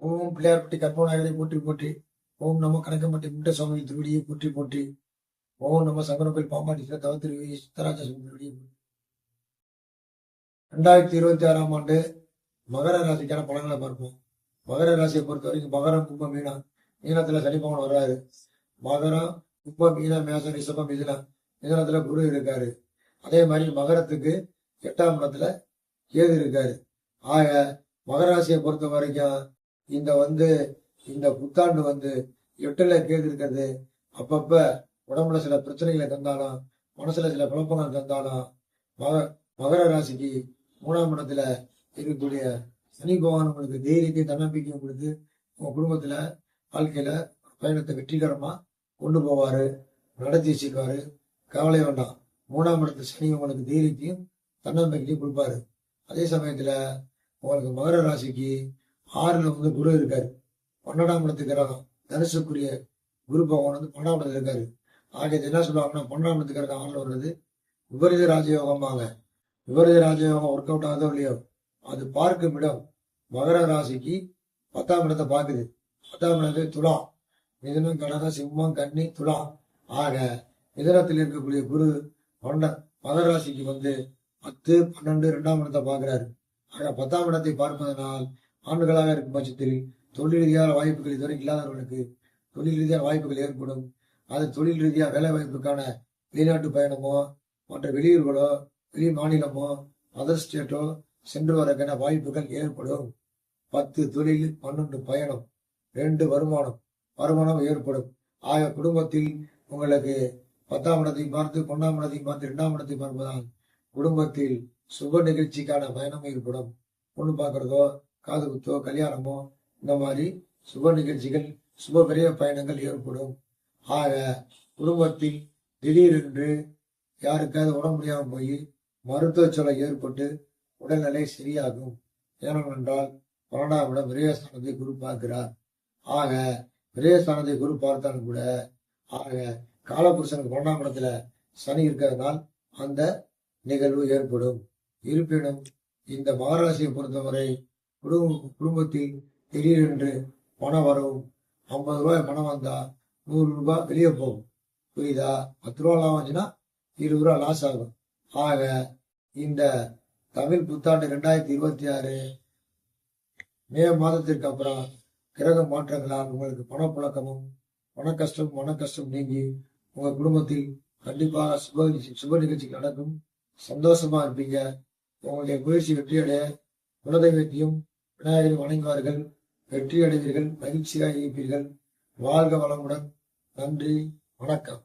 ஓம் பிள்ளையார்பட்டி கற்பநாயகரை போற்றி போற்றி. ஓம் நம கணக்கம்பட்டி முட்டை சுவாமி திருவடியை போற்றி போற்றி. ஓம் நம்ம சங்கரங்கள் பாம்பாட்டி தவத்திருவி சித்தராஜ சுவாமி 2026ஆம் ஆண்டு மகர ராசிக்கான பலன்களை பார்ப்போம். மகர ராசியை பொறுத்த வரைக்கும் மகரம், கும்பம், மீனம். மீனத்துல சனிப்பவன் வர்றாரு. மகரம், கும்பம், மீனம், மேசம், ரிஷபம், மிதுனத்துல குரு இருக்காரு. அதே மாதிரி மகரத்துக்கு 8ஆம் இடத்துல கேது இருக்காரு. ஆக மகர ராசியை பொறுத்த வரைக்கும் இந்த புத்தாண்டு 8ல கேது இருக்கிறது அப்பப்ப உடம்புல சில பிரச்சனைகளை தந்தாலும், மனசுல சில குழப்பங்கள் தந்தாலும், மகர ராசிக்கு 3ஆம் இடத்துல இருக்கக்கூடிய சனி பகவான் உங்களுக்கு தைரியத்தையும் தன்னம்பிக்கையும் கொடுத்து உங்க குடும்பத்துல வாழ்க்கையில பயணத்தை வெற்றிகரமா கொண்டு போவாரு, நடத்தி வச்சிருக்காரு. கவலை வேண்டாம். 3ஆம் இடத்துல சனி உங்களுக்கு தைரியத்தையும் தன்னம்பிக்கையும் கொடுப்பாரு. அதே சமயத்துல உங்களுக்கு மகர ராசிக்கு 6ல குரு இருக்காரு. 12ஆம் இடத்துக்கு கிரகம் தனுசுக்குரிய குரு பகவான் 12ஆம் இடத்துல இருக்காரு. ஆகிய என்ன சொல்லுவாங்கன்னா 12ஆம் இடத்துக்கு கிரகம் 6ல வருது விபரீத ராஜயோகம்பாங்க. விபரீத ராஜயோகம் ஒர்க் அவுட் ஆகுதோ இல்லையோ, அது பார்க்கும் இடம் மகர ராசிக்கு 10ஆம் இடத்தை பார்க்குது. 10ஆம் இடத்துல துலாம், மிதுனம், கடகம், சிம்மம், கன்னி, துலாம். ஆக மிதுனத்தில் இருக்கக்கூடிய குரு மகர ராசிக்கு 10, 12, 2ஆம் இடத்தை பார்க்கிறாரு. ஆக 10ஆம் இடத்தை பார்ப்பதனால் ஆண்டுகளாக இருக்கும் பட்சத்தில் தொழில் ரீதியான வாய்ப்புகள் இதுவரை இல்லாதவர்களுக்கு தொழில் ரீதியான வாய்ப்புகள் ஏற்படும். அது தொழில் ரீதியாக வேலை வாய்ப்புக்கான வெளிநாட்டு பயணமோ மற்ற வெளியூர்களோ வெளி மாநிலமோ அதர் ஸ்டேட்டோ சென்று வரக்கான வாய்ப்புகள் ஏற்படும். 10 தொழில், 12 பயணம், 2 வருமானம் ஏற்படும். ஆக குடும்பத்தில் உங்களுக்கு 10ஆம் இடத்தையும் பார்த்து 1ஆம் இடத்தையும் பார்த்து 2ஆம் இடத்தை பார்ப்பதால் குடும்பத்தில் சுப நிகழ்ச்சிக்கான பயணம் ஏற்படும். பொண்ணு பார்க்கறதோ, காது குத்தோ, கல்யாணமோ, இந்த மாதிரி சுப நிகழ்ச்சிகள், சுப பெரிய பயணங்கள் ஏற்படும். ஆக குடும்பத்தில் திடீரென்று யாருக்காவது உடம்பு முடியாமல் போய் மருத்துவ செலவு ஏற்பட்டு உடல்நிலை சரியாகும். ஏனென்றால் 12ஆம் இடம் விரயஸ்தானத்தை குரு பார்க்கிறார். ஆக விரயஸ்தானத்தை குரு பார்த்தாலும் கூட காலபுருஷனுக்கு 12ஆம் இடத்துல சனி இருக்கிறதுனால் அந்த நிகழ்வு ஏற்படும். இருப்பினும் இந்த மகராசியை பொறுத்தவரை குடும்பத்தில் திடீரென்று பணம் வரும். 50 ரூபாய் பணம் வந்தா 100 ரூபாய் வெளியே போகும். புரியுதா? 10 ரூபா லாபம் வந்துச்சுன்னா 20 ரூபா லாஸ் ஆகும். ஆக இந்த தமிழ் புத்தாண்டு 2026 மே மாதத்திற்கு அப்புறம் கிரக மாற்றங்களால் உங்களுக்கு பணப்புழக்கமும் மன கஷ்டம் நீங்கி உங்க குடும்பத்தில் கண்டிப்பாக சுப நிகழ்ச்சிகள் நடக்கும். சந்தோஷமா இருப்பீங்க. உங்களுடைய முயற்சி வெற்றியடைய குலதெய்வத்தையும் விநாயகரை வணங்குவார்கள். வெற்றி அடைவீர்கள், மகிழ்ச்சியாக இருப்பீர்கள். வாழ்க வளமுடன். நன்றி, வணக்கம்.